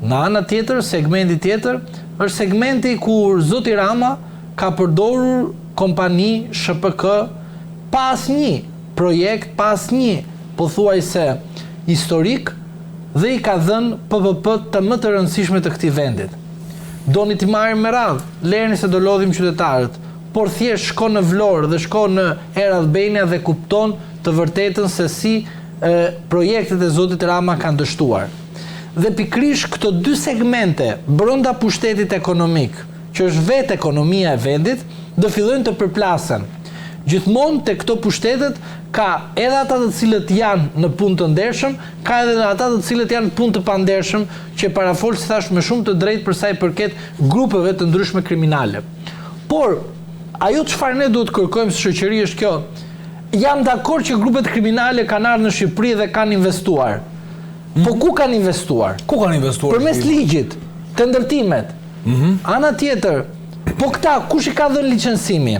Në ana tjetër, segmenti tjetër, është segmenti kur zoti Rama ka përdorur kompani SHPK pas një projekt, pas një pothuajse historik dhe i ka dhënë PPP të më të rëndësishme të këtij vendit. Doni t'i marrim me radhë, lerni se do lodhim qytetarët, por thjesht shko në Vlorë dhe shko në Erallbenia dhe kupton të vërtetën se si projektet e zotit Rama kanë dështuar. Dhe pikërisht këto dy segmente brenda pushtetit ekonomik, që është vetë ekonomia e vendit, do fillojnë të përplasen. Gjithmonë te këto pushtetet ka edhe ata të cilët janë në punë të ndershëm, ka edhe ata të cilët janë në punë të pandershëm, që parafol si thash me shumë të drejtë për sa i përket grupeve të ndryshme kriminale. Por ajo çfarë ne duhet kërkojmë si shoqëri është kjo. Jam dakord që grupet kriminale kanë ardhur në Shqipëri dhe kanë investuar. Po ku kanë investuar? Ku kanë investuar? Përmes ligjit, të ndërtimet. Ana tjetër, po këta kush i ka dhënë licencimi?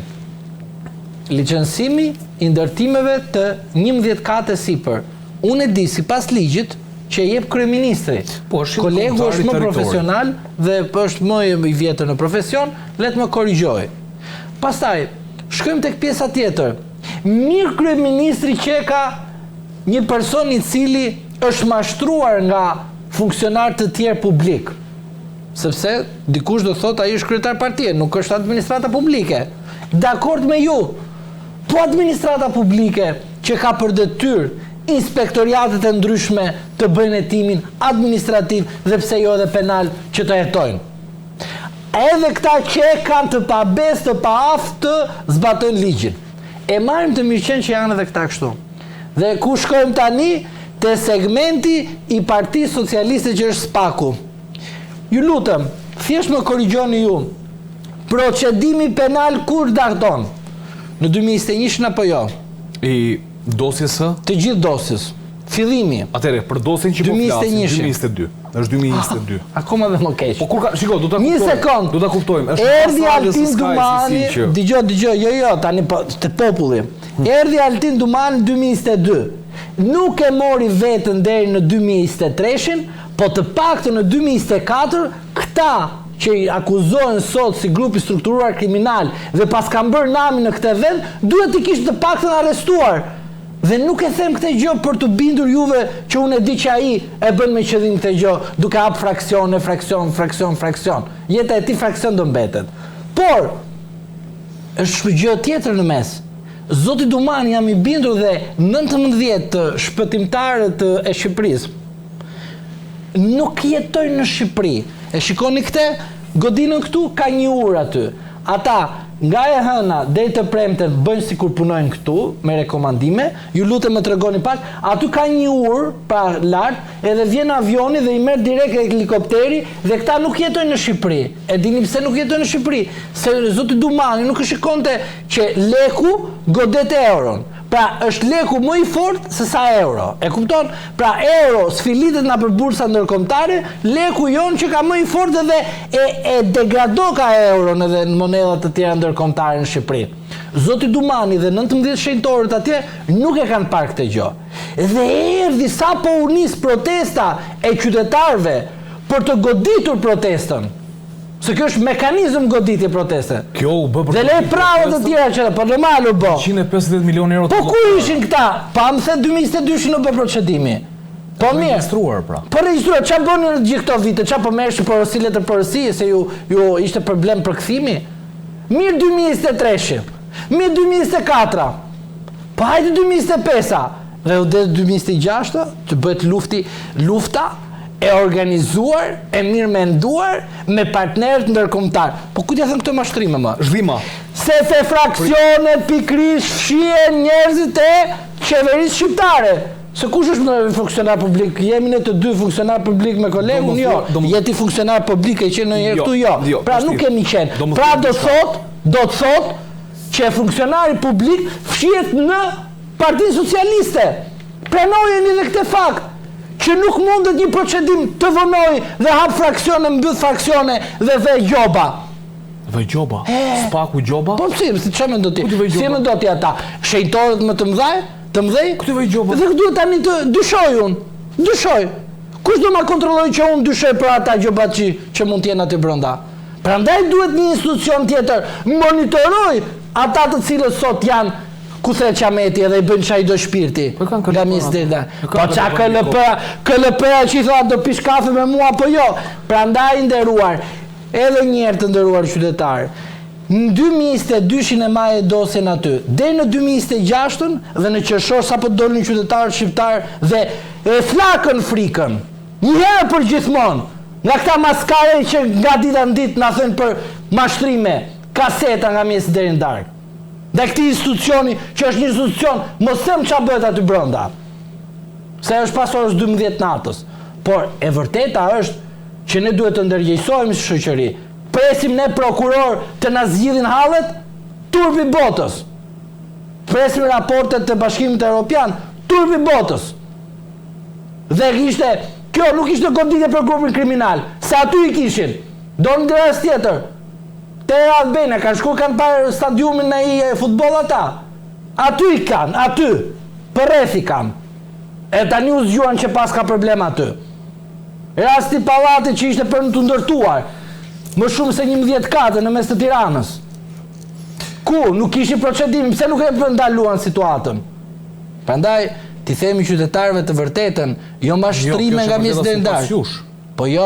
Licencimi i ndërtimeve të 11 kate sipër. Unë e di sipas ligjit që jep kryeministri. Po, kolegu është më profesional dhe është më i vjetër në profesion, le të më korrigjoj. Pastaj, shkojmë tek pjesa tjetër. Mirë kryeministri që ka një person i cili është mashtruar nga funksionar të tjerë publik. Sepse dikush do thotë ai është kryetar partie, nuk është administrata publike. Dakord me ju. Po administrata publike që ka për detyrë inspektoriatet e ndryshme të bëjnë hetimin administrativ dhe pse jo edhe penal që të hetojnë. Edhe këta që kanë të pabes, të paaftë të zbatojnë ligjin. E marrim të mirëqenë që janë edhe këta kështu. Dhe ku shkojmë tani? Te segmenti i Partisë Socialiste që është SPAK-u. Ju lutem, thjesht më korrigjoni ju. Procedimi penal kur dardon? Në 2021 apo jo? I dosjes së? Të gjithë dosjes. Fillimi. Atëre, për dosjen që po flasim, 2022. Është 2022. Akoma dhe më keq. Po kur ka, shiko, do ta kuptojmë. Një sekond. Do ta kuptojmë. Erdhi Altin Dumani, dëgjoj, jo, tani të populli. Erdhi Altin Dumani 2022. Nuk e mori vetën deri në 2023, po të paktën në 2024 këta që i akuzohen sot si grup i strukturuar kriminal dhe pas kanë bërë namin në këtë vend, duhet të kishte të paktën arrestuar. Dhe nuk e them këtë gjë për të bindur juve që unë e di që ai e bën me qëllim këtë gjë, duke hap fraksion. Jeta e tij fraksion do mbetet. Por është gjë tjetër në mes. Zoti Dumani jam i bindur dhe 19 shpëtimtarët e Shqipërisë nuk jetojnë në Shqipëri. E shikoni këtë, godinën këtu ka një urë aty. Ata nga e hëna deri të premten bëjnë sikur punojnë këtu me rekomandime. Ju lutem më tregoni pak, aty ka një urë pa lart, edhe vjen avioni dhe i merr direkt helikopteri dhe këta nuk jetojnë në Shqipëri. E dini pse nuk jetojnë në Shqipëri? Se zoti Dumani nuk e shikonte që leku godet euron. Pra është leku më i fortë se sa euro. E kupton? Pra euro sfilitet nga për bursa ndërkombëtare, leku jon që ka më i fortë dhe e degrado ka euron edhe në monedha të tjera ndërkombëtare në Shqipëri. Zoti Dumani dhe 19 shenjtorët atje nuk e kanë parë këtë gjë. Dhe erdhi sapo u nis protesta e qytetarëve për të goditur protestën. Se kjo është mekanizëm goditje proteste. Kjo u bë për. Dhe le pravët të tjera që po normal u bë. 150 milionë euro. Po ku ishin këta? Pa më the 2022 u bë procedimi. Po mirë. Regjistruar pra. Po regjistruar, çfarë bëni në gjithë këto vite? Çfarë po merresh porosi letër porosi se ju ishte problem për kthimi? Mirë 2023. Mirë 2024. Po hajde 2025. Dhe u det 2026 të bëhet lufta e organizuar, e mirë menduar, me partnerët ndërkombëtar. Po ku t'ja thënë këto mashtrime më? Zhvima. Se te fraksionet pikrisht fshihen njerëzit e qeverisë shqiptare. Se kush është në funksionar publik? Jemi ne të dy funksionar publik me kolegun? Jo. Jeti funksionar publik e qenë ndonjëherë këtu? Jo. Pra nuk kemi qenë. Pra do të thot që funksionari publik fshihet në Partinë Socialiste. Pranojeni edhe këtë fakt. Që nuk mundet një procedim të vënoj dhe hap fraksione, mbyll fraksione dhe gjoba. Dhe gjoba? SPAK-u gjoba? Po si çfarë mendon ti? Si mendon ti ata? Shenjtorët më të mëdhej? Të mëdhej? Ku ti vë gjoba? Dhe duhet tani të dyshoj unë. Dyshoj. Kush do ma kontrolloj që unë dyshoj për ata gjobaçi që mund t'jenë aty brenda? Prandaj duhet një institucion tjetër monitoroj ata të cilët sot janë Kuthre Qameti edhe I bëjnë çaj do shpirti. Nga ministeri. Po qa KLP-a që I thoa do pish kafe me mua apo jo. Prandaj nderuar, edhe një herë të nderuar qytetarë. Në 2022 e maje dosjen aty, deri në 2026 dhe në qershor sapo dolën qytetarët shqiptar dhe flakën frikën. Një herë për gjithmonë. Nga këta maskare që nga dita në ditë na thënë për mashtrime, kaseta nga mjesi deri në darkë. Dhe këti institucioni, që është një institucion, mos them çfarë bëhet aty brenda. Se është pas orës 12 natës. Por e vërteta është që ne duhet të ndërgjegjësohemi si shoqëri. Presim ne prokuror të na zgjidhin hallet, turpi botës. Presim raportet të Bashkimit Evropian, turpi botës. Dhe kjo nuk ishte goditje për grupin kriminal, se aty I kishin. Do në ndërës tjetër. Te Albania kanë shku kanë parë stadiumin në futboll ata. Aty I kanë, aty. Për rreth I kanë. E tani u zgjuan që pas ka problem aty. Rasti pallatit që ishte për në të ndërtuar. Më shumë se 11 kate në mes të Tiranës. Ku? Nuk ishin procedimi, pse nuk e ndaluan situatën? Prandaj, ti themi qytetarëve të vërtetën, jo mashtrime nga mes deri në darkë. Po jo,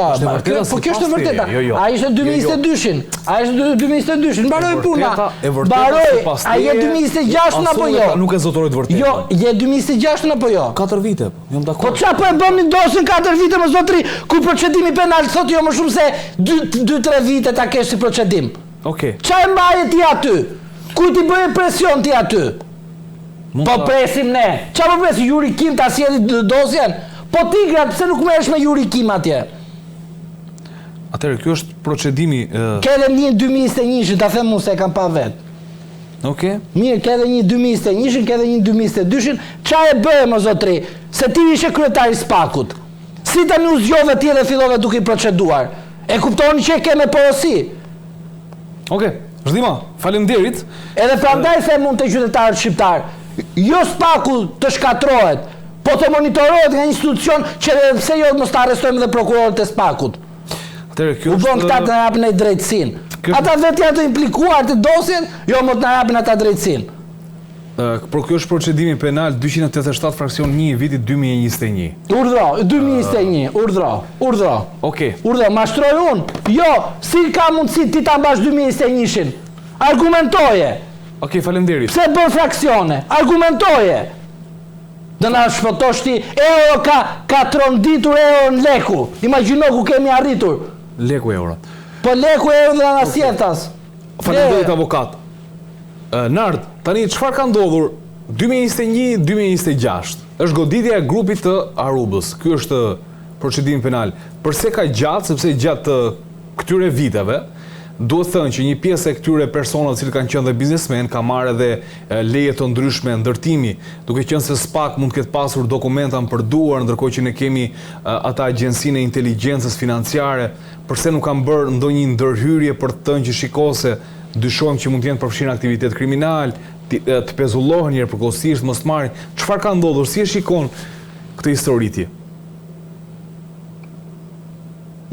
po kjo është e vërteta. A ishte 2022-shin? A ishte 2022-shin? Mbaroi puna. Mbaroi. A je 2026 apo jo? Nuk e zotëroj të vërtetë. Jo, je 2026 apo jo? 4 vite. Jam dakord. Po çfarë po e bëni dosën 4 vite më zotri, ku procedimi penal thotë jo më shumë se 2-3 vite ta kesh si procedim. Okej. Çfarë mbaje ti aty? Ku ti bëje presion ti aty? Po presim ne. Çfarë po presim Juri Kim ta sjellë dosjen? Po ti gra, pse nuk merresh me Juri Kim atje? Atëherë kjo është procedimi Ke edhe një 2021-shin, ta them unë se e kam pa vet. Okej. Mirë, ke edhe një 2021-shin, ke edhe një 2022-shin. Çfarë e bëje më zotri? Se ti ishe kryetari I SPAK-ut. Si tani u zgjodhe ti dhe fillove duke I proceduar? E kuptoni që e ke me porosi. Okej. Zhdima, faleminderit. Edhe prandaj them unë te qytetarët shqiptar, jo SPAK-u të shkatrohet, po të monitorohet nga një institucion që pse jo mos ta arrestojmë dhe prokurorët e SPAK-ut. U bën këta të na japin ai drejtësinë. Ata vetë janë të implikuar të dosjen, jo më të na japin ata drejtësinë. Por kjo është procedimi penal 287 fraksion 1 I vitit 2021. Urdhro, 2021, urdhro. Okej. Urdhro, mashtroj unë. Jo, si ka mundësi ti ta mbash 2021-shin? Argumentoje. Okej, faleminderit. Pse bën fraksione? Argumentoje. Dhe na shpotosh ti, euro ka tronditur euro në leku. Imagjino ku kemi arritur. Leku euro. Po leku euro dhe anasjetas. Faleminderit avokat. Nard, tani çfarë ka ndodhur 2021-2026? Është goditja e grupit të Arubës. Ky është procedimi penal. Përse ka gjatë? Sepse gjatë këtyre viteve duhet thënë që një pjesë e këtyre personave që kanë qenë dhe biznesmen ka marrë edhe leje të ndryshme ndërtimi, duke qenë se SPAK mund të ketë pasur dokumenta në përduar, ndërkohë që ne kemi ata agjencinë e inteligjencës financiare, përse nuk kanë bërë ndonjë ndërhyrje për të thënë që shikose dyshojmë që mund të jenë përfshirë në aktivitet kriminal, të pezullohen njerë përkohësisht, mos marrin. Çfarë ka ndodhur? Si e shikon këtë histori ti?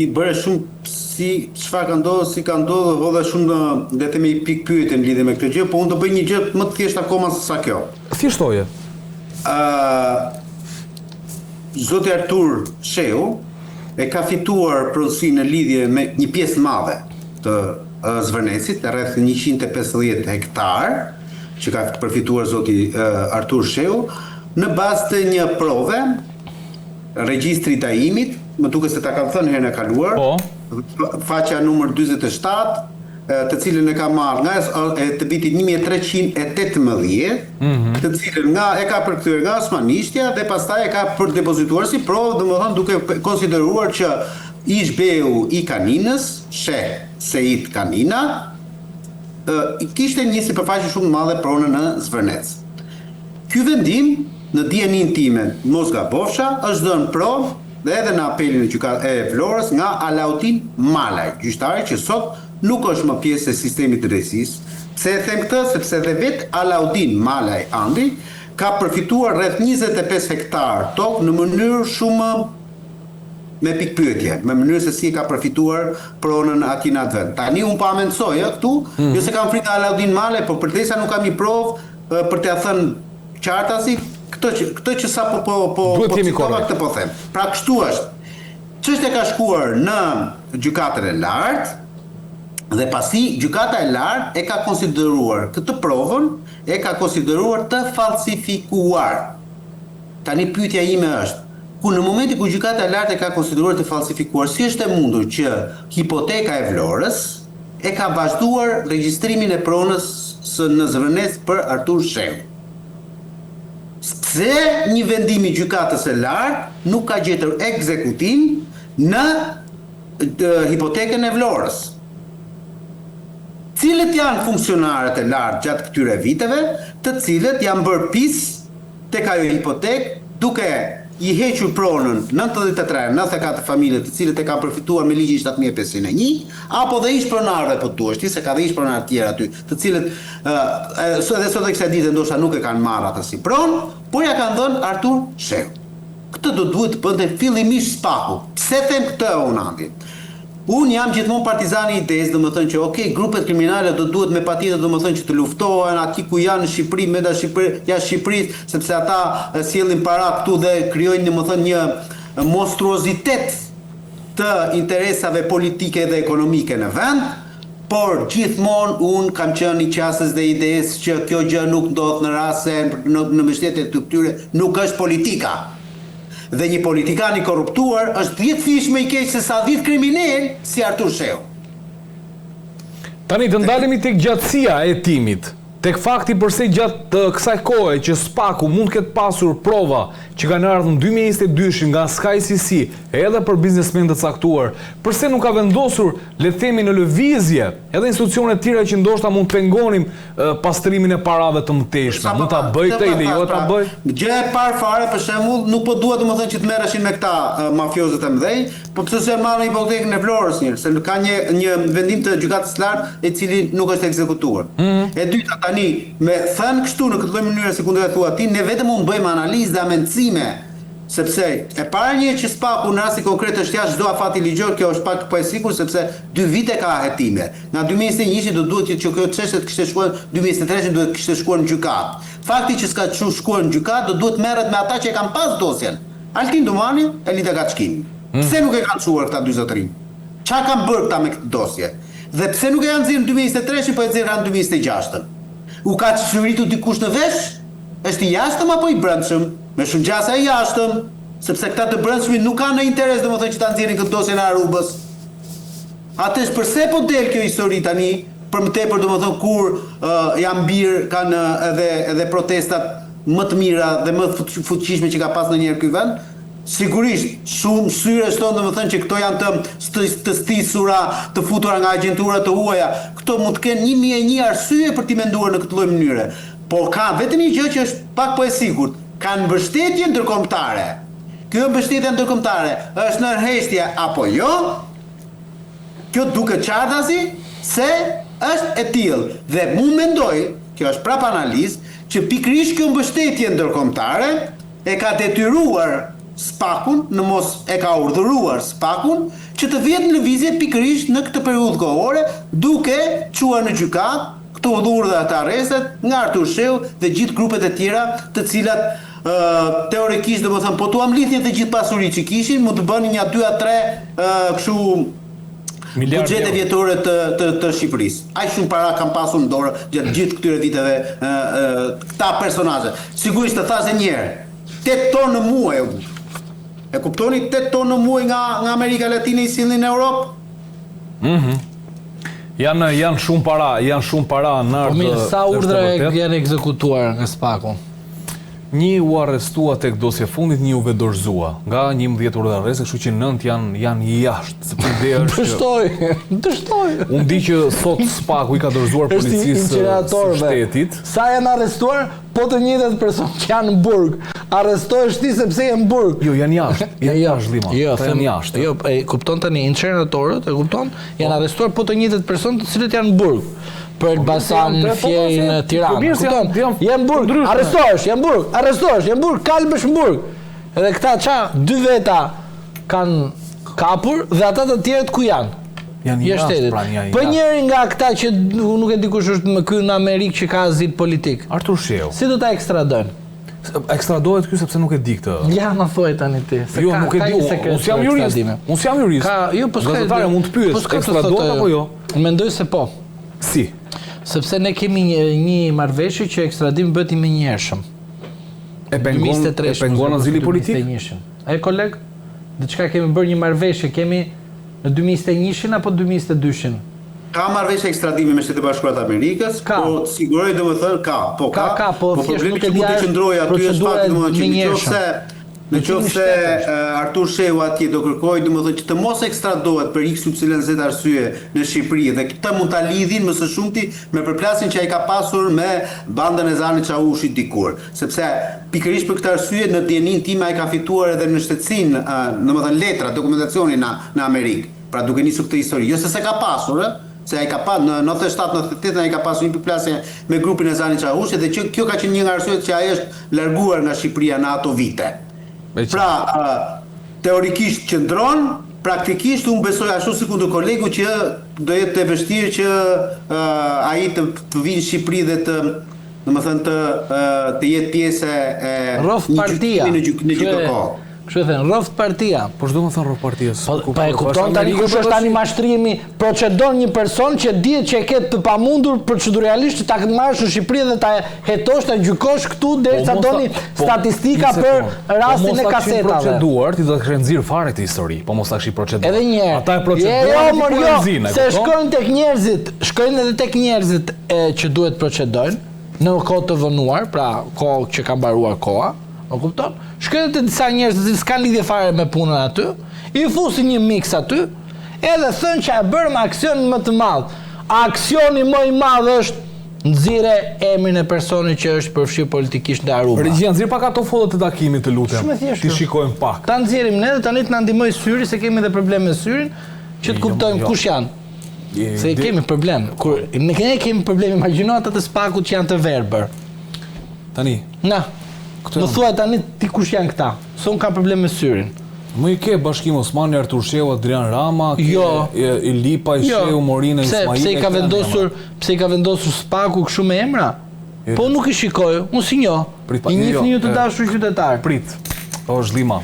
I bëre shumë si çfarë ka ndodhur, si ka ndodhur, hodha shumë le të themi pikë pyetje në lidhje me këtë gjë, po unë do bëj një gjë më të thjeshtë akoma se sa kjo. Thjeshtoje. Zoti Artur Sheu e ka fituar pronësi në lidhje me një pjesë madhe të Zvërnecit, rreth 150 hektar, që ka përfituar zoti Artur Sheu, në bazë të një prove, regjistri i tajimit, më duket se ta kanë thënë herën e kaluar, faqja numër 47, të cilën e ka marrë nga të vitit 1318, të cilën e ka përkthyer nga Osmanishtja dhe pastaj e ka për depozituar si provë, domethënë duke konsideruar që ish beu I Kaninës, sheh Sejit Kanina, kishte një sipërfaqe shumë madhe pronë në Zvërnec. Ky vendim në dijenin time, mos gabofsha, është dhënë provë dhe edhe në apelin e Vlorës nga Alauddin Malaj, gjyqtari që sot nuk është më pjesë e sistemit të drejtësisë. Pse e them këtë? Sepse dhe vetë Alauddin Malaj Andi ka përfituar rreth 25 hektar tokë në mënyrë shumë me pikpyetje, me mënyrë se si ka përfituar pronën aty në atë vend. Tani unë pa mendsoj këtu, jo se kam fritë Alaudin Male, por përdesa nuk kam një provë për t'ia thënë qartasi këtë që sa po citova këtë po them. Pra kështu është. Çështja ka shkuar në gjykatën e lartë dhe pasi gjykata e lartë e ka konsideruar këtë provën, e ka konsideruar të falsifikuar. Tani pyetja ime është, ku në momentin ku gjykata e lartë e ka konsideruar të falsifikuar, si është e mundur që hipoteka e Vlorës e ka vazhduar regjistrimin e pronës së në zëvërnes për Artur Shehu? Pse një vendim i gjykatës së lartë nuk ka gjetur ekzekutim në hipotekën e Vlorës? Cilët janë funksionarët e lartë gjatë këtyre viteve, të cilët janë bërë pis tek ajo hipotekë, duke i hequr pronën 93-94 familje të cilët e kanë përfituar me ligjin 7501, apo dhe ish pronarëve po duhet, se ka dhe ish pronarë të tjerë aty, të cilët edhe sot e kësaj dite ndoshta nuk e kanë marrë atë si pronë, por ja kanë dhënë Artur Shehu. Këtë do duhet të bënte fillimisht spaku. Pse them këtë unë andi? Unë jam gjithmonë partizani i idesë, domethënë që grupet kriminale do duhet me patjetër domethënë që të luftohen aty ku janë në Shqipëri, meta jashtë Shqipërisë, sepse ata sjellin para këtu dhe krijojnë domethënë një monstruozitet të interesave politike dhe ekonomike në vend, por gjithmonë unë kam qenë i qasës dhe idesë që kjo gjë nuk ndodh në rast se në mbështetje të këtyre nuk është politika. Dhe një politikan i korruptuar është 10 fish më i keq se sa 10 kriminal si Artur Shehu. Tani të ndalemi tek gjatësia e hetimit, tek fakti përse gjatë kësaj kohe që Spaku mund ketë pasur prova që kanë ardhur në 2022 nga SkyCC edhe për biznesmen të caktuar, përse nuk ka vendosur, le të themi, në lëvizje edhe institucione të tjera që ndoshta mund të pengonim pastrimin e parave të mëtejshme. Mund ta bëj këtë, i lejohet ta bëj? Gjë e parë fare, për shembull, nuk po duhet domethënë që të merreshin me këta mafiozët e mëdhenj, po pse se marrin hipotekën e Vlorës mirë, se ka një vendim të gjykatës së lartë i cili nuk është ekzekutuar. E dyta, tani me thënë kështu në këtë lloj mënyre si kundër thua ti, ne vetëm mund bëjmë analizë dhe amendësime, sepse e para një që Spaku në rasti konkret është jashtë çdo afati ligjor, kjo është pak po e sigurt sepse 2 vite ka hetime. Nga 2021 do duhet që kjo çështje të kishte shkuar 2023 duhet të kishte shkuar në gjykatë. Fakti që s'ka shkuar në gjykatë do duhet merret me ata që e kanë pas dosjen. Altin Domani, Elita Gaçkini. Pse nuk e kanë çuar këta dy zotërinj? Çfarë kanë bërë këta me këtë dosje? Dhe pse nuk e kanë nxjerrë në 2023 po e nxjerrën në 2026? U ka çuritur dikush në vesh? Është i jashtëm apo i brendshëm? Me shumë gjasa e jashtëm, sepse këta të brendshmit nuk kanë në interes domethënë që ta nxjerrin këtë dosje në Arubës. Atësh përse po del kjo histori tani, për më tepër domethënë kur janë birë kanë edhe protestat më të mira dhe më të fuqishme që ka pas ndonjëherë ky vend? Sigurisht, shumë syre shton domethënë që këto janë të stisura, të futura nga agjentura të huaja. Këto mund të kenë 1001 arsye për t'i menduar në këtë lloj mënyre. Por ka vetëm një gjë që është pak po e sigurt, kanë mbështetje ndërkombëtare. Kjo mbështetje ndërkombëtare është ndërheshtje apo jo? Kjo duket qartazi se është e tillë dhe unë mendoj, kjo është prap analizë, që pikërisht kjo mbështetje ndërkombëtare e ka detyruar Spakun, në mos e ka urdhëruar Spakun që të vjetë në lëvizje pikërisht në këtë periudhë kohore, duke quar në gjykatë këto urdhra të arrestet nga Artur Shehu dhe gjithë grupet e tjera, të cilat teorikisht domethënë po tuam lidhje të gjithë pasuritë që kishin, mund të bënin një 2 a 3 kështu buxhete vjetore të Shqipërisë. Aq shumë para kanë pasur në dorë gjatë gjithë këtyre viteve këta personazhe. Sigurisht të thashë një herë, 8 tonë në muaj. E kuptoni, 8 tonë në muaj nga Amerika Latine i sillnin në Europë? Janë shumë para në ardhë. Po mirë, sa urdhra janë ekzekutuar nga Spaku? Një u arrestua tek dosja fundit, një u dorëzua. Nga 11 urdhra arresti, kështu që 9 janë jashtë, sepse ideja është Dështoj. Unë di që sot Spaku i ka dorëzuar policisë së shtetit. Sa janë arrestuar? Po të njëjtat person që janë në burg, arrestohesh ti sepse janë në burg. Jo, janë jashtë. Janë jashtë Lima. Janë jashtë. Jo, e kupton tani inceneratorët, e kupton? Janë arrestuar po të njëjtat person të cilët janë në burg. Për Elbasan, Fierin, Tiranë. Kupton? Janë burg. Arrestohesh, janë burg, kalbesh në burg. Edhe këta 2 veta kanë kapur dhe ata të tjerët ku janë? Janë Jashtë jashtë, shtetit. pra janë Po jashtë. njëri nga këta që nuk e di kush është më ky në Amerikë që ka azil politik. Artur Sheu. Si do ta ekstradojnë? Ekstradohet ky sepse nuk e di këtë. Ja, më thuaj tani ti. Se Jo, ka- nuk e ka di. një sekret Unë jam për jurist. ekstradime. Unë jam jurist. Jo, po s'ka. Gazetare mund të pyes, s'ka të ekstradohet thotë- apo jo? Mendoj se po. Si? Sepse ne kemi një marrëveshje që ekstradimi bëhet i menjëhershëm. E pengon azili politik? 2021. E koleg, diçka kemi bërë një marrëveshje, kemi në 2021 apo 2022? Ka marrëveshje ekstradimi me Shtetet e Bashkuara të Amerikës, Ka. po siguroj domethënë ka, po Ka, po thjesht problemi nuk e që di mund të është qëndrojë aty është procedura fakti domethënë që menjëhershme. në qoftë se Artur Sheu atje do kërkojë domethënë që të mos ekstradohet për XYZ arsye në Shqipëri dhe këtë mund ta lidhin më së shumti me përplasjen që ai ka pasur me bandën e Zanit Çavushit dikur, sepse pikërisht për këtë arsye në dijenin time ai ka fituar edhe në shtetësinë, domethënë letra, dokumentacionin në Amerikë. Pra duke nisur këtë histori, jo se ka pasur, se ai ka pa në 97-98 ai ka pasur një përplasje me grupin e Zanit Çavushit dhe që kjo ka qenë një nga arsyet që ai është larguar nga Shqipëria në ato vite. Pra, teorikisht qëndron, praktikisht unë besoj ashtu si kundër kolegu që do jetë të vështirë që ai të vinë në Shqipëri dhe të jetë pjesë e Rroft partia. në gjithë kohë. Kështu e thënë, rroft partia. Po çdo më thon rroft partia. Po e kupton tani kush është tani mashtrimi, procedon një person që dihet që e ke të pamundur proceduralisht ta marrësh në Shqipëri dhe ta hetosh, ta gjykosh këtu derisa doni statistika për rastin e kasetave. Proceduar, ti do të kishe nxirr fare këtë histori, po mos ta kish proceduar. Edhe një herë. Ata e proceduan se shkojnë tek njerëzit, shkojnë edhe tek njerëzit që duhet procedojnë në kohë të vonuar, pra kohë që ka mbaruar koha. O kupton? Shkojnë të disa njerëz që s'kan lidhje fare me punën aty, i fusin një miks aty, edhe thënë që e bërëm aksion më të madh. Aksioni më i madh është nxirre emrin e personit që është përfshirë politikisht në Aruba. Regjia, nxirr pak ato foto të takimit, të lutem. Shumë thjeshtë. Ti shikojmë pak. Ta nxjerrim ne dhe tani të na ndihmoj syri se kemi edhe probleme me syrin, që të kuptojmë kush janë. Se kemi problem. Kur ne kemi problem, imagjino ata të Spakut që janë të verbër. Tani. Na. Më thuaj tani ti kush janë këta? Se unë kam problem me syrin. Më i ke Bashkim Osmani, Artur Sheu, Adrian Rama, Ilipa, Sheu, Morina, Ismail. Pse i ka vendosur Spaku kështu me emra? Po nuk i shikoj, unë si njoh. I njihni ju të dashur qytetar. Prit. O zhlima.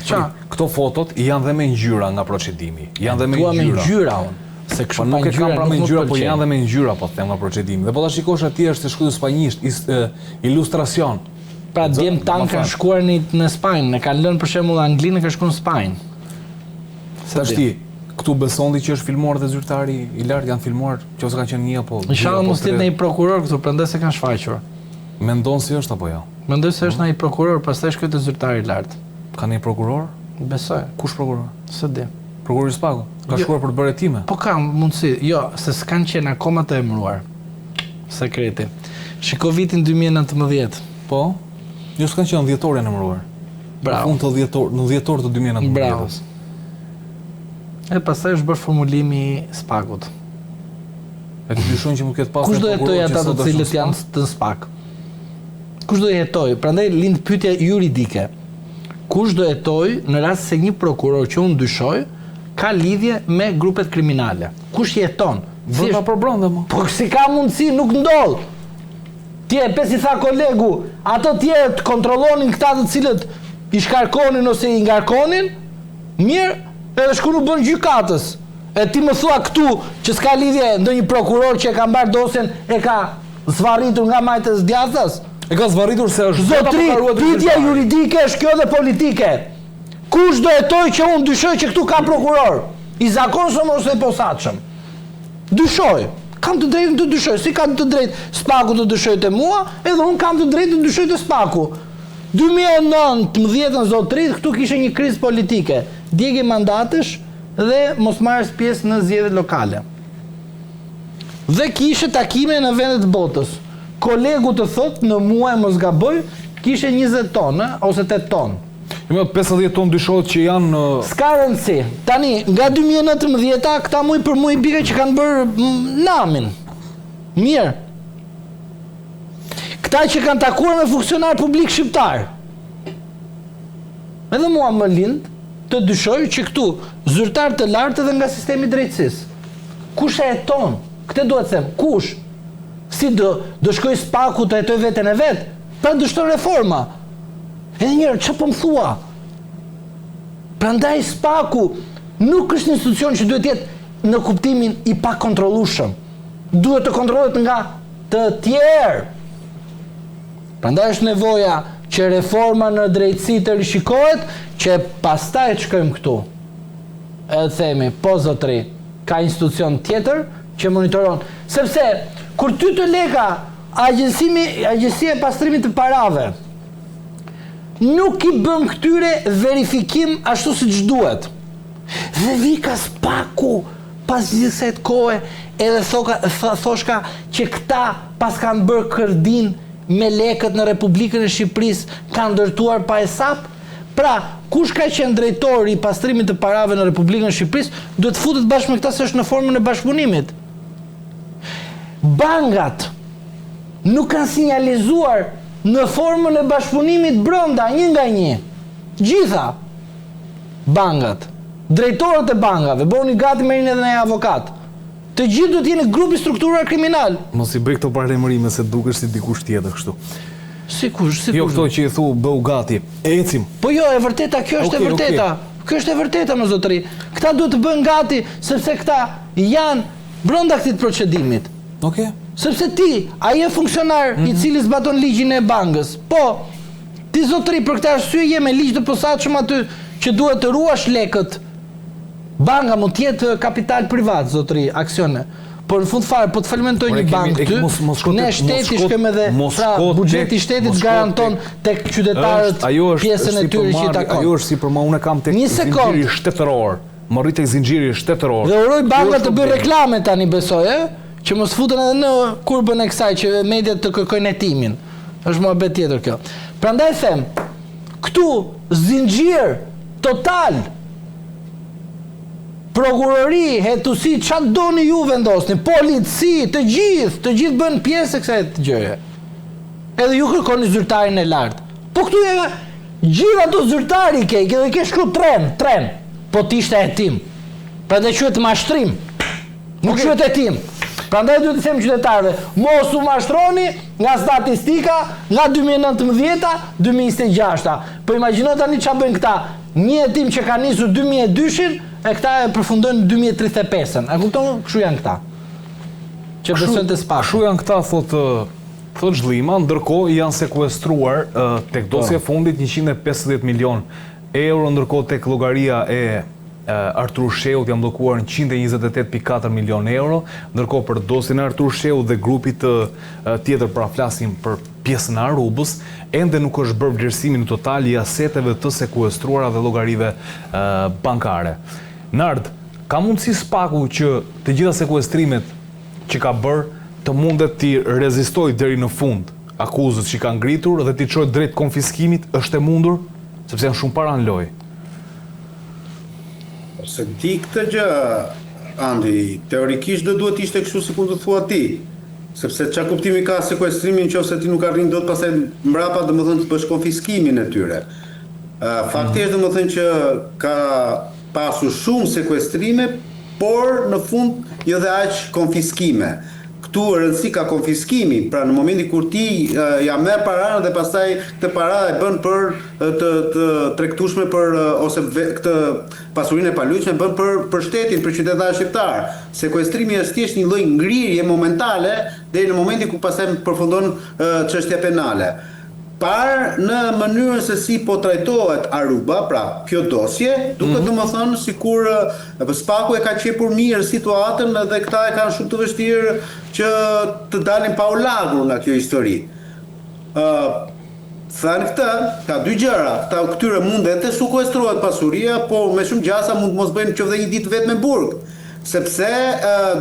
Këto fotot janë dhe me ngjyra nga procedimi. Janë dhe me ngjyra unë. Se kështu nuk e kam pra me ngjyra, po janë dhe me ngjyra po them nga procedimi. Dhe po ta shikosh atje është shkruar spanjisht, ilustracion. Pra djem tanë kanë shkuar në Spanjë, ne kanë lënë për shembull Anglinë, kanë shkuar në Spanjë. Tash ti, këtu beson ti që është filmuar dhe zyrtari i lartë janë filmuar, qoftë kanë qenë një apo dy. Inshallah mos jetë një prokuror këtu, prandaj se kanë shfaqur. Mendon si është apo jo? Mendoj se është një prokuror, pastaj shkoi te zyrtari i lartë. Ka një prokuror? Besoj. Kush prokuror? S'e di. Prokurori Spaku. Ka shkuar për të bërë time. Po kam mundësi. Jo, se s'kan qenë akoma të emëruar. Sekreti. Shiko vitin 2019. Po. Jo s'kan qenë dhjetorën e emëruar. Bravo. Në dhjetor të 2019. Bravo. E pastaj është bërë formulimi i Spakut. E të dyshon që më ketë pasur. Kush do jetoj ata të cilët janë të Spak? Kush do jetoj? Prandaj lind pyetja juridike. Kush do jetoj në rast se një prokuror që unë dyshoj ka lidhje me grupet kriminale? Kush jeton? Brenda për brenda më. Po si ka mundësi, nuk ndodh. Ti e pesi tha kolegu, ato tjerë të kontrollonin këta të cilët i shkarkonin ose i ngarkonin, mirë, edhe shku nuk bën gjykatës. E ti më thua këtu që s'ka lidhje ndonjë prokuror që e ka mbar dosjen e ka zvarritur nga majtës djathtas? E ka zvarritur se është zotri, pyetja juridike është kjo dhe politike. Kush do jetoj që unë dyshoj që këtu ka prokuror? I zakonshëm ose i posaçëm? Dyshoj. Kam të drejtën të dyshoj. Si kam të drejtë Spaku të dyshoj të mua, edhe unë kam të drejtën të dyshoj të Spaku. 2019 zotrit, këtu kishe një krizë politike. Djegje mandatesh dhe mos marrës pjesë në zgjedhjet lokale. Dhe kishe takime në vendet të botës. Kolegu të thot në muaj mos gaboj, kishe 20 tonë ose 8 tonë. Jo, 50 tonë dyshohet që janë s'ka rëndësi. Tani, nga 2019 këta muj për muj bike që kanë bërë namin. Mirë. Këta që kanë takuar me funksionar publik shqiptar. Edhe mua më lind të dyshoj që këtu zyrtar të lartë edhe nga sistemi i drejtësisë. Kush e jeton? Këtë duhet të them, kush? Si do shkoj Spaku të jetoj veten e vet? Pra dështon reforma. Edhe njërë, që po më thua? Prandaj Spaku nuk është një institucion që duhet jetë në kuptimin i pa kontrollueshëm. Duhet të kontrollohet nga të tjerë. Prandaj është nevoja që reforma në drejtësi të rishikohet, që pastaj të shkojmë këtu. Edhe themi, po zotri, ka institucion tjetër që monitoron. Sepse, kur ty të leka Agjencia e Pastrimit të Parave, nuk i bën këtyre verifikim ashtu siç duhet. Dhe vika Spaku pas gjithë kësaj kohe edhe thoshka që këta pas kanë bërë kërdin me lekët në Republikën e Shqipërisë kanë ndërtuar pa hesap. Pra, kush ka qenë drejtori i pastrimit të parave në Republikën e Shqipërisë, duhet futet bashkë me këta se është në formën e bashkëpunimit. Bankat nuk kanë sinjalizuar në formën e bashkëpunimit brenda një nga një. Gjitha bankat, drejtorët e bankave, bëni gati merrin edhe një avokat. Të gjithë duhet jenë grupi strukturar kriminal. Mos i bëj këto paralajmërime se dukesh si dikush tjetër kështu. Sikur. Jo këto që i thu bëu gati. Ecim. Po jo, e vërteta, kjo është e vërteta. Kjo është e vërteta, më zotëri. Këta duhet të bëhen gati sepse këta janë brenda këtij procedimit. Okej. Sepse ti, ai e funksionar i cili zbaton ligjin e bankës. Po, ti zotëri për këtë arsye je me ligj të posaçëm aty që duhet të ruash lekët. Banka mund të jetë kapital privat, zotëri, aksione. Por në fund fare, po të falimentoj një bankë ty, ne shteti shkojmë edhe, pra buxheti i shtetit garanton tek qytetarët pjesën e tyre që i takon. Ajo është si për unë kam tek zinxhiri shtetëror. Më rrit tek zinxhiri shtetëror. Dhe uroj banka të bëjë reklame tani besoj, që mos futen edhe në kurbën e kësaj që mediat të kërkojnë hetimin. Është mohabet tjetër kjo. Prandaj them, këtu zinxhir total. Prokurori, hetusi, çfarë doni ju vendosni, polici, të gjithë bën pjesë e kësaj gjëje. Edhe ju kërkoni zyrtarin e lartë. Po këtu gjithë ato zyrtari ke, edhe ke shkruar tren. Po ti ishte hetim. Prandaj quhet mashtrim. Nuk quhet hetim. Prandaj duhet të them qytetarëve, mos u mashtroni nga statistika nga 2019-a, 2026-a. Po imagjino tani çfarë bëjnë këta. Një hetim që ka nisur 2002-shin, e këta e përfundojnë në 2035-ën. A kupton, kështu janë këta. Që besojnë të Spaku. Kështu janë këta, thot Zhlima, ndërkohë janë sekuestruar tek dosja e fundit 150 milion euro, ndërkohë tek llogaria e Artur Sheut janë bllokuar 128.4 milion euro, ndërkohë për dosjen e Artur Sheut dhe grupit tjetër, pra flasim për pjesën e Arubës, ende nuk është bërë vlerësimi në total i aseteve të sekuestruara dhe llogarive bankare. Nard, ka mundësi Spaku që të gjitha sekuestrimet që ka bërë të mundet t'i rezistoj deri në fund akuzët që ka ngritur dhe t'i çojë drejt konfiskimit, është e mundur, sepse janë shumë para në lojë. Se di këtë gjë, Andi, teorikisht do duhet ishte kështu si ku të thua ti. Sepse çka kuptimi ka sekuestrimi nëse ti nuk arrin dot pastaj mbrapa domethënë të bësh konfiskimin e tyre. Fakti është domethënë që ka pasur shumë sekuestrime, por në fund jo dhe aq konfiskime. Këtu rëndësi ka konfiskimi, pra në momentin kur ti ja merr paranë dhe pastaj këtë para e bën për të tregtueshme për ose këtë pasurinë e palujshme bën për shtetin, për qytetarët shqiptar. Sekuestrimi është thjesht një lloj ngrirje momentale deri në momentin ku pastaj përfundon çështja penale. Parë në mënyrën se si po trajtohet Aruba, pra kjo dosje, duket domethënë sikur Spaku e ka qepur mirë situatën dhe këta e kanë shumë të vështirë që të dalin pa u lagur nga kjo histori. Thënë këtë, ka dy gjëra, këtyre mundet të sekuestrohet pasuria, po me shumë gjasa mund mos bëjnë qoftë një ditë vetë me burg. Sepse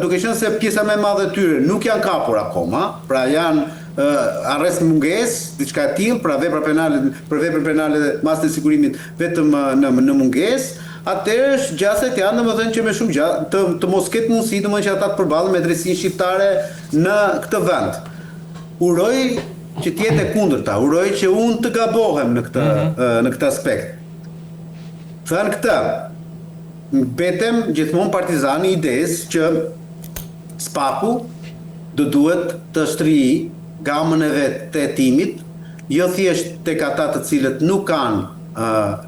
duke qenë se pjesa më e madhe e tyre nuk janë kapur akoma, pra janë arrest mungesë, diçka e tillë, pra vepra penale dhe masë të sigurimit vetëm në mungesë, atëherë gjaset janë domethënë që me shumë gjatë të mos ketë mundësi domethënë që ata të përballen me drejtsinë shqiptare në këtë vend. Uroj që të jetë e kundërta, uroj që unë të gabohem në këtë aspekt. Thënë këtë, betem gjithmonë partizani i idesë që SPAK-u do duhet të shtrijë gamën e vetë të hetimit, jo thjesht tek ata të cilët nuk kanë,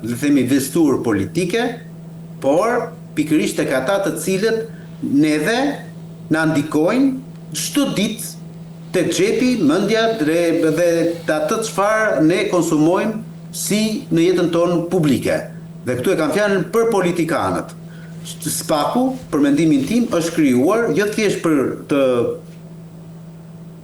le të themi, vestur politike, por pikërisht tek ata të cilët neve na ndikojnë çdo ditë te xhepi, mendja dhe atë çfarë ne konsumojmë si në jetën tonë publike. Dhe këtu e kam fjalën për politikanët. SPAK-u, për mendimin tim, është krijuar jo thjesht për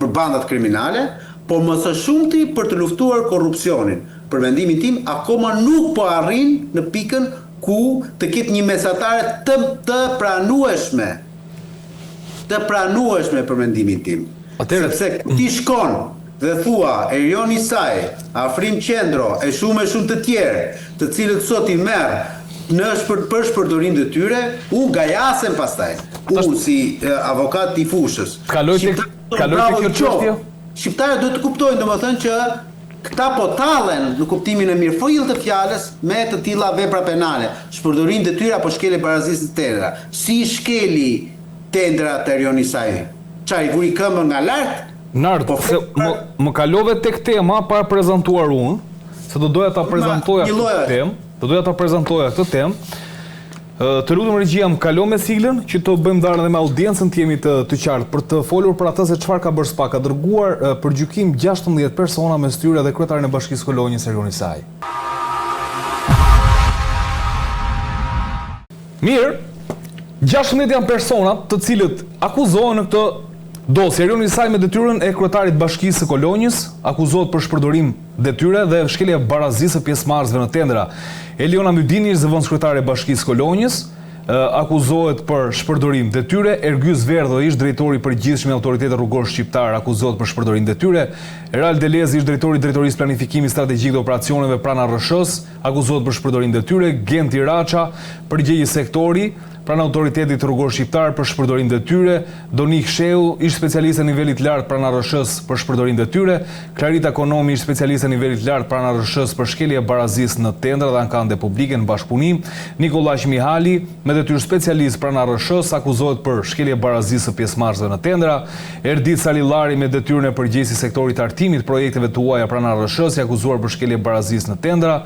bandat kriminale, por më së shumti për të luftuar korrupsionin. Për mendimin tim, akoma nuk po arrin në pikën ku të ketë një mesatare të pranueshme për mendimin tim. Sepse ti shkon dhe thua Erion Isaj, Afrim Qendro, e shumë të tjerë, të cilët sot i merr për shpërdorim të tyre, unë gajasem pastaj. Unë si avokat i fushës. Kaloj tek kjo çështje. Shqiptarët duhet të kuptojnë, domethënë që këta po tallen në kuptimin e mirëfillt të fjalës me të tilla vepra penale, shpërdorim të tyre apo shkelje barazisë të tendra. Si shkeli tendra të Erion Isaj? Çfarë i vuri këmbën nga lart? Nard, më kalove tek tema para prezantuar unë, se do doja ta prezantoja këtë temë. Të lutem regjia, më kalo me siglën që të bëjmë darën dhe me audiencën të jemi të qartë për të folur për atë se çfarë ka bërë SPAK. Ka dërguar për gjykim 16 persona mes tyre dhe kryetarin e Bashkisë Kolonjës Erion Isaj. Mirë, 16 janë personat të cilët akuzohen në këtë dosje. Erion Isaj me detyrën e kryetarit Bashkisë së Kolonjës akuzohet për shpërdorim detyre dhe shkelje barazisë së pjesëmarrësve në tendra. Eliona Mydini, zëvendës kryetare e Bashkisë Kolonjës, akuzohet për shpërdorim detyre. Ergjys Verdho, ish drejtori i përgjithshëm i Autoritetit Rrugor Shqiptar, akuzohet për shpërdorim detyre. Eral Delezi, ish drejtori i Drejtorisë Planifikimit Strategjik dhe Operacioneve pranë RSH-s, akuzohet për shpërdorim detyre. Genti Raça, përgjegjës sektori pranë Autoritetit Rrugor Shqiptar për shpërdorim detyre. Donik Sheu, ish specialist e nivelit lart pranë RSH-s për shpërdorim detyre. Clarita Konomi, ish specialist e nivelit lart pranë RSH-s për shkelje barazisë në tendra dhe ankande publike në bashkëpunim. Nikolaj Mihali, me detyrë specialist pranë RSH-s, akuzohet për shkelje barazisë së pjesëmarrësve në tendra. Erdit Salillari, me detyrën e përgjegjësisë sektorit të artimit projekteve të huaja pranë RSH-s, i akuzuar për shkelje barazisë në tendra.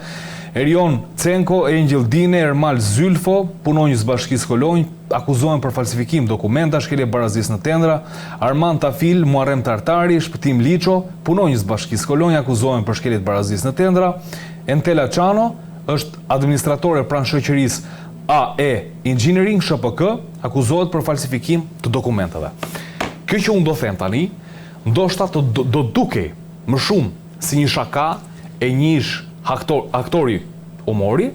Erion Cenko, Angel Dine, Ermal Zylfo, punonjës Bashkisë Kolonjë, akuzohen për falsifikim dokumenta, shkelje barazisë në tendra. Arman Tafil, Muarrem Tartari, Shpëtim Liço, punonjës Bashkisë Kolonjë, akuzohen për shkelje barazisë në tendra. Entela Çano është administratore pranë shoqërisë AE Engineering SHPK, akuzohet për falsifikim të dokumentave. Kjo që unë do them tani, ndoshta do dukej më shumë si një shaka e një aktori humori,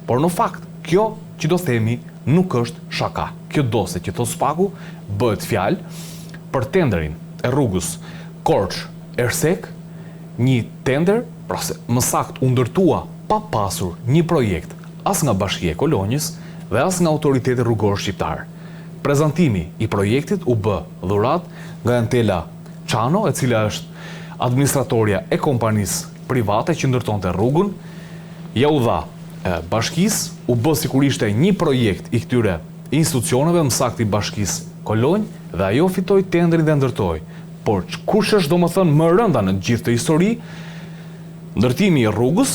por në fakt, kjo që do themi nuk është shaka. Kjo dosje që thot SPAK-u bëhet fjalë për tenderin e rrugës Korç-Ersek, një tender, pra se më saktë u ndërtua pa pasur një projekt as nga Bashkia e Kolonjës dhe as nga Autoriteti Rrugor Shqiptar. Prezantimi i projektit u bë dhurat nga Entela Çano, e cila është administratorja e kompanisë private që ndërtonte rrugën, ja u dha bashkisë, u bë sikur ishte një projekt i këtyre institucioneve, më saktë i Bashkisë Kolonjë, dhe ajo fitoi tendrin dhe ndërtoi. Por kush është domethënë më rënda në gjithë këtë histori, ndërtimi i rrugës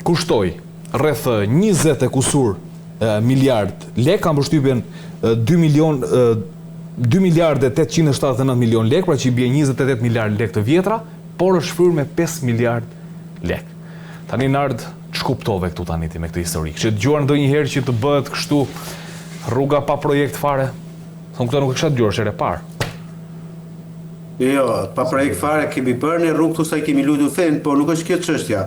kushtoi rreth 20 e kusur miliard lekë, kam përshtypjen 2 miliardë 879 milion lekë, pra që i bie 28 miliard lekë të vjetra, por është shfryrë me 5 miliard lekë. Tani Nard, ç'kuptove këtu tani ti me këtë histori? Që dëgjuar ndonjëherë që të bëhet kështu rruga pa projekt fare? Thonë këto nuk e kisha dëgjuar herë e parë. Jo, pa projekt fare kemi bërë në rrugë këtu sa i kemi lutur fen, por nuk është kjo çështja.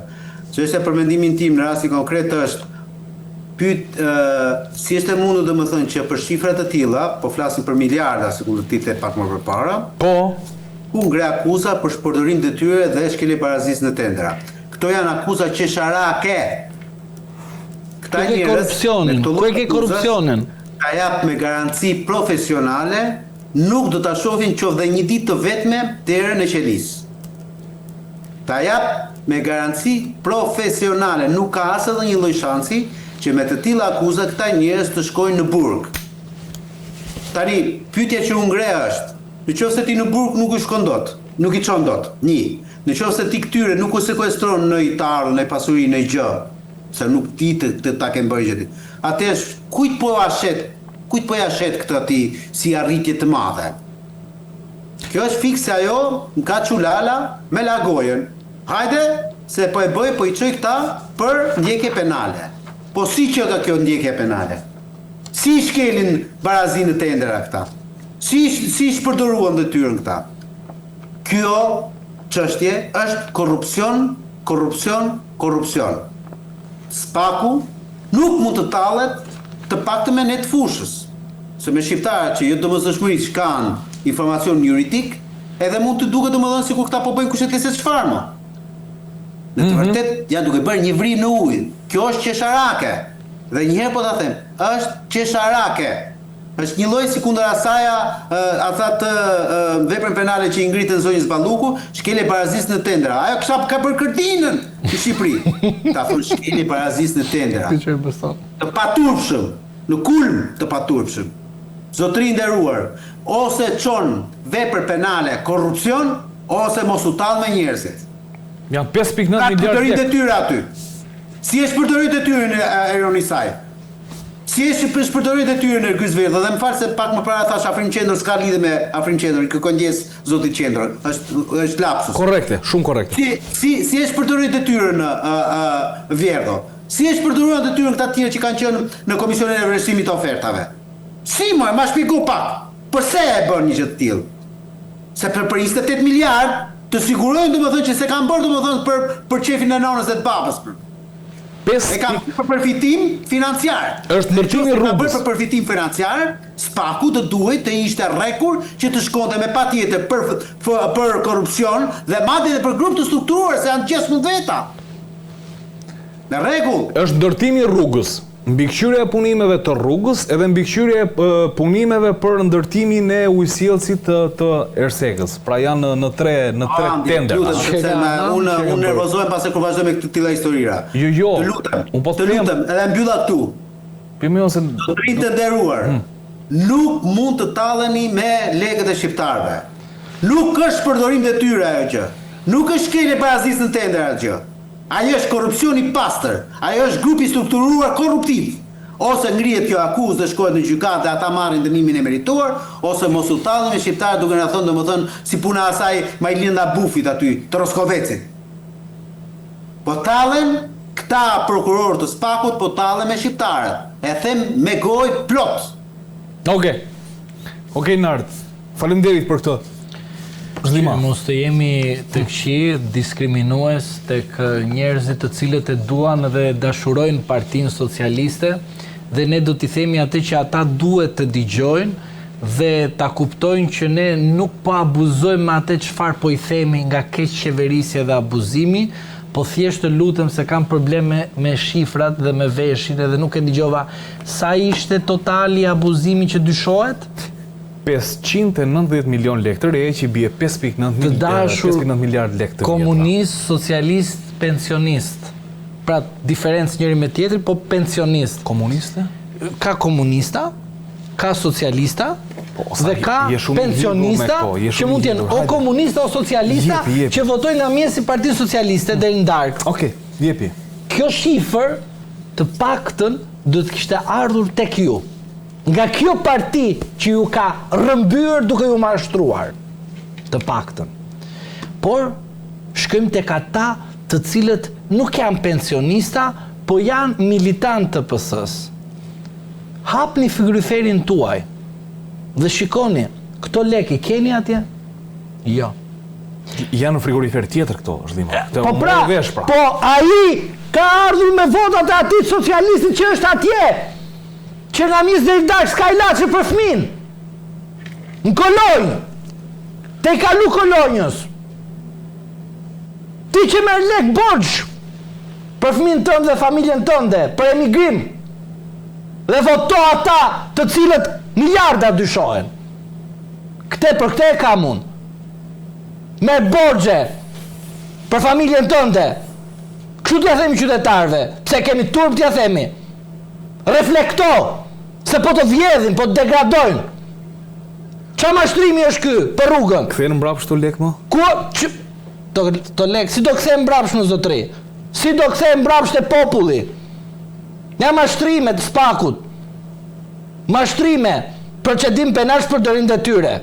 Çështja për mendimin tim në rastin konkret është si është e mundur domethënë që për shifra të tilla, po flasim për miliarda, sikur ti the pak më përpara. Po. Ku ngre akuza për shpërdorim detyre dhe shkelje barazisë në tendra. Këto janë akuza qesharake. Këta njerëz ku e ke korrupsionin? Ta jap me garanci profesionale, nuk do ta shohin qoftë dhe një ditë të vetme derën e qelisë. Ta jap me garanci profesionale, nuk ka as edhe një lloj shansi që me të tilla akuza këta njerëz të shkojnë në burg. Tani, pyetja që unë ngre është, nëse ti në burg nuk i shkon dot, nuk i çon dot. Nëse ti këtyre nuk u sekuestron në i të ardhën, në pasurinë, në gjë, se nuk ti të ta ke bërë gjë. Atëherë kujt po ja shet këtë ti si arritje të madhe? Kjo është fikse ajo, nga çulala me lagojën. Hajde, se po e bëj, po i çoj këta për ndjekje penale. Po si që ka kjo ndjekje penale? Si shkelin barazinë në tendera këta? Si shpërdoruan detyrën këta? Kjo çështje është korrupsion. Spaku nuk mund të tallet të paktën me ne të fushës. Se me shqiptarët që jo domosdoshmërisht kanë informacion juridik, edhe mund të duket domethënë sikur këta po bëjnë kushtetlese çfarë më. Në të vërtetë janë duke bërë një vrim në ujë. Kjo është qesharake. Dhe njëherë po ta them, është qesharake. Është një lloj si kundër asaja, veprën penale që i ngritën zonjës Balluku, shkelje barazisë në tendera. Ajo ka për kërtinën në Shqipëri. Ta thonë shkelje barazisë në tendera. Të paturpshëm, në kulm të paturpshëm. Zotëri nderuar, ose çon vepër penale korrupsion, ose mos u tall me njerëzit. Janë 5.9 miliardë. Përdori detyrë aty. Si është përdori detyrën e Eronisaj? Si është përdori detyrën e Ergyz Verdha? Dhe më fal se pak më para thash Afrim Qendër s'ka lidhje me Afrim Qendër, kërkoj ndjes zoti Qendër. Është lapsus. Korrekte, shumë korrekte. Si është përdori detyrën Verdha? Si është përdoruar detyrën këta të tjerë që kanë qenë në komisionin e vlerësimit të ofertave? Si ma shpjego pak. Përse e bën një gjë të tillë? Se për 28 miliard të sigurojnë domethënë që se kanë bërë domethënë për çefin e nonës dhe të babës. E kanë për përfitim financiar. Është ndërtimi i rrugës. Për përfitim financiar, Spaku të duhet të ishte rrekur që të shkonte me patjetër për korrupsion dhe madje edhe për grup të strukturuar se janë 16 veta. Në rregull. Është ndërtimi i rrugës. Mbikëqyrja e punimeve të rrugës edhe mbikëqyrja e punimeve për ndërtimin e ujësjellësit të Ersekës. Pra janë në tre tendera. Unë nervozohem pas se kur vazhdoj me këtë tilla historira. Jo. Të lutem, edhe mbylla këtu. Zotërinë të nderuar, nuk mund të talleni me lekët e shqiptarëve. Nuk është përdorim detyre ajo gjë. Nuk është shkelje barazisë në tender ajo gjë. Ajo është korrupsion i pastër, ajo është grupi strukturuar korruptiv. Ose ngrihet kjo akuzë dhe shkohet në gjykatë dhe ata marrin dënimin e merituar, ose mos u tallën me shqiptarët duke na thënë domethënë si puna e asaj Majlinda Bufit aty, të Roskovecit. Po tallen këta prokurorë të Spakut, po tallen me shqiptarët. E them me gojë plot. Okej, Nart. Faleminderit për këtë. Mos të jemi të këqi diskriminues tek njerëzit të cilët e duan dhe dashurojnë Partinë Socialiste dhe ne do t'i themi atë që ata duhet të dëgjojnë dhe ta kuptojnë që ne nuk po abuzojmë atë çfarë po i themi nga keq qeverisje dhe abuzimi, po thjesht të lutem se kam probleme me shifrat dhe me veshin edhe nuk e dëgjova sa ishte totali abuzimi që dyshohet? 590 milion lekë të reje që bie 5.9 miliard lekë të vjetra. Komunist, socialist, pensionist. Pra diferencë njëri me tjetri, po pensionist. Komuniste? Ka komunista, ka socialista, dhe ka pensionista që mund t'jenë o komunista o socialista që votojnë nga mjesi Partisë Socialiste deri në darkë. Okej, jepi. Kjo shifër të paktën do të kishte ardhur tek ju. Nga kjo parti që ju ka rrëmbyer duke ju mashtruar, të paktën. Por, shkojmë tek ata të cilët nuk janë pensionista, po janë militantë të PS-s. Hapni frigoriferin tuaj dhe shikoni, këto lekë i keni atje? Jo. Janë në frigorifer tjetër këto, është dhima. Po ai ka ardhur me votat e atij socialistit që është atje. Që nga misë dhe i darë s'ka ilaçe për fëmin. Në kolonjë. Te i kalu kolonjës. Ti që merr lek borxh për fëmin tënde dhe familjen tënde, për emigrim. Dhe voto ata të cilët miliarda dyshohen. Për këte e kam unë. Merr borxhe për familjen tënde. Kështu t'ja themi qytetarëve, pse kemi turp t'ja themi. reflekto, se po të vjedhin, po të degradojnë. Qa mashtrimi është ky për rrugën? Kthejnë mbrapsht të lek më? Të lek, si do kthejnë mbrapsht në zotri? Si do kthejnë mbrapsht e populli? Ja mashtrime të spakut. Mashtrime, procedim penal shpërdorim detyre.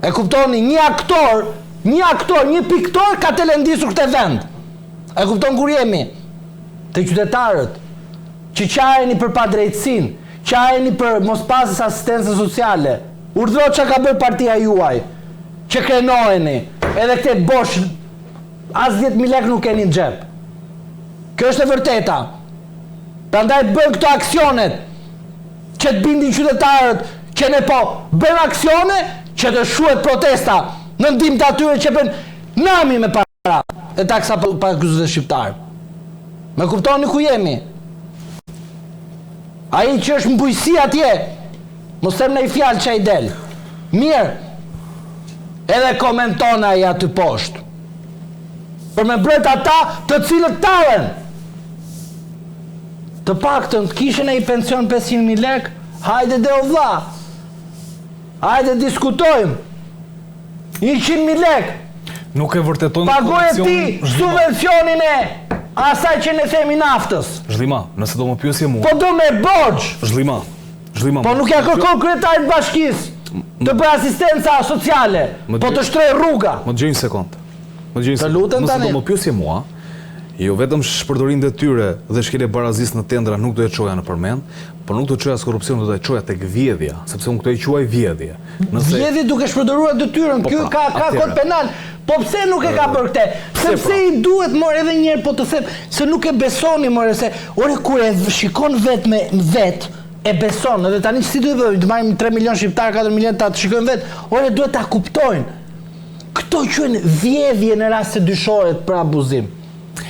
E kuptoni, një aktor, një piktor ka të lëndisur këtë vend. E kupton kur jemi? Të qytetarët, që qajeni për padrejtësin, qajeni për mos pasës asistencë sociale, urdhro që ka bërë partia juaj, që krenoheni, edhe këte bosh, as 10.000 lek nuk keni në gjep. Kjo është e vërteta. Prandaj bën këto aksionet, që të bindin qytetarët, që ne po bën aksione, që të shuhet protesta, në ndim të atyre që bën nami me para, e taksa pa akuzët e shqiptarë. Me kuptoni ku jemi? Ai që është mbujësi atje, mos them në i fjalë që ai del. Mirë, edhe komenton ai aty poshtë. Për me bret ata të cilët talen. Të paktën të kishin ai pension 500.000 lek, hajde dhe o vlla. Hajde diskutojmë. 100.000 lek. Nuk e vërteton pagoje ti subvencionin e asaj që ne themi naftës. Zhlima, nëse do më pyesje mua. Po do me borxh. Zhlima. Po nuk ja kërkon kryetarit bashkisë të bëj asistenca sociale, po të shtroj rruga. Më dëgjoj një sekond. Të lutem tani. Nëse do më pyesje mua, jo vetëm shpërdorim detyre dhe shkelje barazisë në tendra nuk do e çoja në përmend, por nuk do të çoja as korrupsion, do të çoja tek vjedhja, sepse unë këto i quaj vjedhje. Vjedhje duke shpërdoruar detyrën, ky ka kod penal. Po pse nuk e ka bërë këtë? Sepse i duhet more edhe një herë po të them se nuk e besoni more se ore kur e shikon vetë me vetë e beson, edhe tani si duhet të marrim 3 milion shqiptar, 4 milion ta shikojnë vetë, ore duhet ta kuptojnë. Këto quhen vjedhje në raste dyshore për abuzim.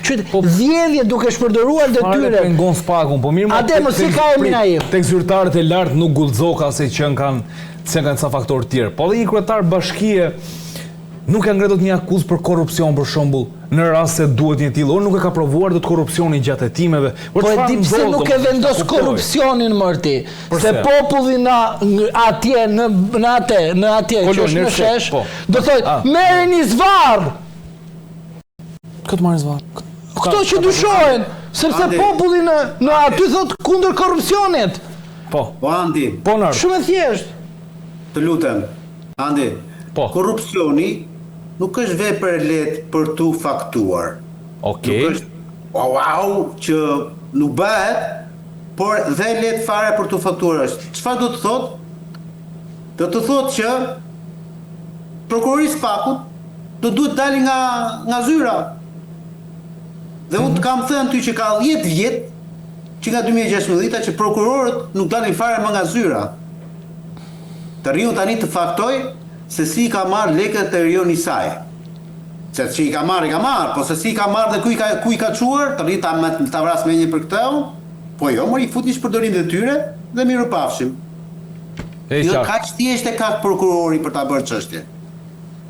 Vjedhje duke shpërdoruar detyre. Fare pengon spakun, po mirë. Atë mos i ka emrin ai. Tek zyrtarët e lartë nuk gullzoka se që kanë ca faktorë tjerë. Po dhe një kryetar bashkie nuk e ngretot një akuzë për korrupsion për shembull, në rast se duhet një tillë, nuk e ka provuar dot korrupsionin gjatë hetimeve. Po e di pse nuk e vendos korrupsionin mërti, se populli atje në atje që është në shesh, do thotë merreni zvarr. Këtë marrë zvarr. Këto që dyshohen, sepse populli në aty thot kundër korrupsionit. Po. Po Andi. Po nër. Shumë e thjeshtë. Të lutem. Andi. Po. Korrupsioni nuk është vepër e lehtë për tu faktuar. Okej. Nuk është wow që nuk bëhet, por dhe lehtë fare për tu faktuar është. Çfarë do të thotë? Do të thotë që prokurori Spakut do duhet dalë nga zyra. Dhe unë të kam thënë ty që ka 10 vjet, që nga 2016 që prokurorët nuk dalin fare më nga zyra. Të riun tani të faktoj se si i ka marrë lekët e rion i saj. Se që i ka marrë, po se si i ka marrë dhe ku i ka quar, të riun ta vras me një për këtë, po jo, mor i fut një shpërdorim detyre dhe miru pafshim. Jo ka që thjesht e ka prokurori për ta bërë çështje.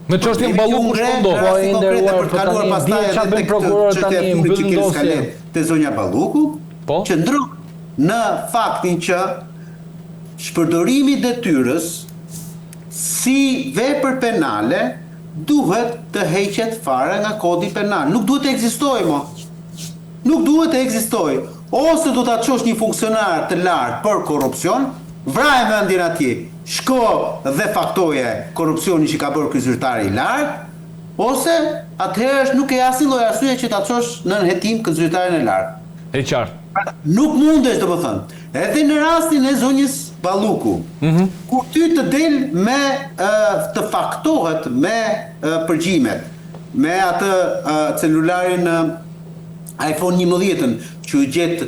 Me çështjen Balluku shpëndo. Po i nderuar për tani di çfarë bën prokurori tani mbyll ndosjen te zonja Balluku, po qëndron në faktin që shpërdorimi i detyrës si vepër penale duhet të heqet fare nga kodi penal. Nuk duhet të ekzistojë më. Nuk duhet të ekzistojë. Ose do ta çosh një funksionar të lartë për korrupsion, vrajë mendjen atje, shko dhe faktoje korrupsionin që ka bërë ky zyrtar i lartë, ose atëherë nuk e asnjë lloj arsye që ta çosh në hetim këtë zyrtarin e lartë. E qartë. Nuk mundesh, domethënë. Edhe në rastin e zonjës Balluku, kur ty të del me të faktohet me përgjimet, me atë celularin iPhone 11-ën që u gjet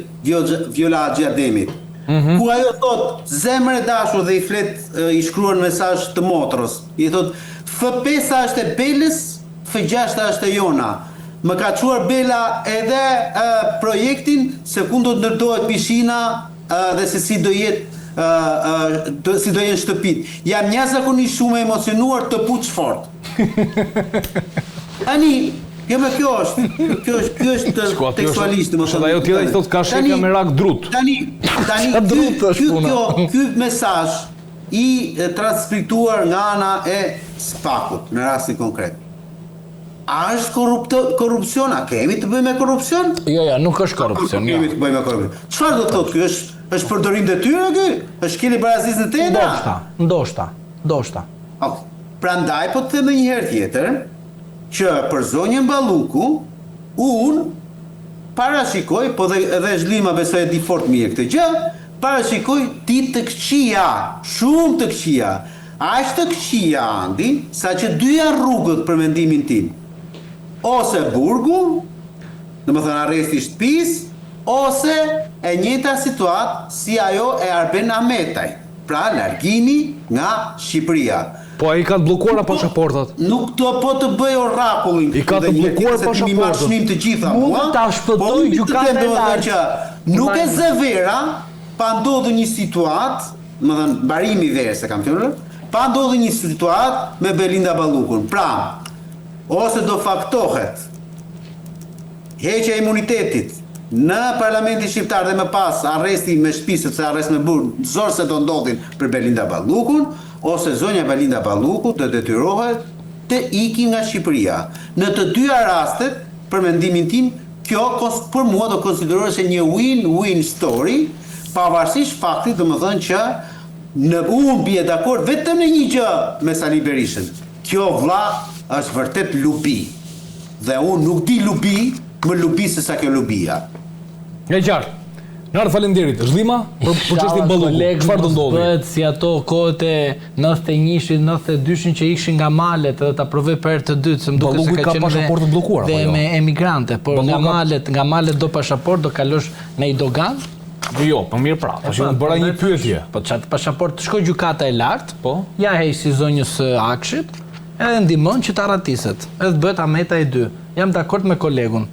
Viola Xhiademit. Ku ajo thot zemër e dashur dhe i flet i shkruar në mesazh të motrës. I thot F5 është e Belës, F6 është e Jona. Më ka quar Bela edhe projektin se ku do të ndërtohet pishina dhe se si do jetë si do jenë shtëpit. Jam jashtëzakonisht shumë emocionuar të puç fort. Tani Jo, me kjo është tekstualisht, domethënë. Ajo tjetër që thotë ka shekja me rak drut. Tani ky mesazh i transkriptuar nga ana e SPAK-ut në rastin konkret. A është korrupsion? A kemi të bëjmë me korrupsion? Jo, nuk është korrupsion. Kemi të bëjmë me korrupsion. Çfarë do të thotë ky? Është përdorim detyre ky? Është keni barazisë në tenda? Ndoshta. Ok. Prandaj po të them një herë tjetër që për zonjën Balluku unë parashikoj, po edhe Zhlima besoj e di fort mirë këtë gjë, parashikoj ditë të këqija, shumë të këqija. Aq të këqija, Andi, sa që dyja rrugët për mendimin tim. Ose burgu, domethënë arresti i shtëpisë, ose e njëjta situatë si ajo e Arben Ahmetaj, pra largimi nga Shqipëria. Po ai ka të bllokuara pasaportat. Nuk do po të bëj orakullin. I ka të bllokuar pasaportat. Mi të gjitha mua. Mund ta shpëtoj gjykata e lartë. Nuk e zë vera pa ndodhur një situatë, domethënë mbarimi i verës e kam thënë, pa ndodhur një situatë me Belinda Ballukun. Pra, ose do faktohet heqja e imunitetit në Parlamentin Shqiptar dhe më pas arresti me shtëpi sepse arrest me burg zor se do ndodhin për Belinda Ballukun, ose zonja Belinda Balluku të detyrohet të iki nga Shqipëria. Në të dyja rastet, për mendimin tim, kjo për mua do konsiderohet se një win-win story, pavarësisht faktit domethënë që unë bie dakord vetëm në një gjë me Sali Berishën. Kjo vlla është vërtet lubi. Dhe unë nuk di lubi, më lubi se sa kjo lubia. Nga qartë. Nërë falenderit, Zhlima, për çështjen Balluku, çfarë do ndodhi? Bëhet si ato kohët e 91-shit, 92-shin që ikshin nga malet edhe ta provoj për herë të dytë, se më duket se ka qenë pasaportën bllokuar dhe me emigrante, por nga malet do pasaport do kalosh në i dogan. Jo, po mirë pra, tash unë bëra një pyetje. Po çat pasaport shkoj gjykata e lartë, po. Ja heq si zonjës Akshit, edhe ndihmon që ta ratiset. Edhe bëhet Ahmeta e 2. Jam dakord me kolegun.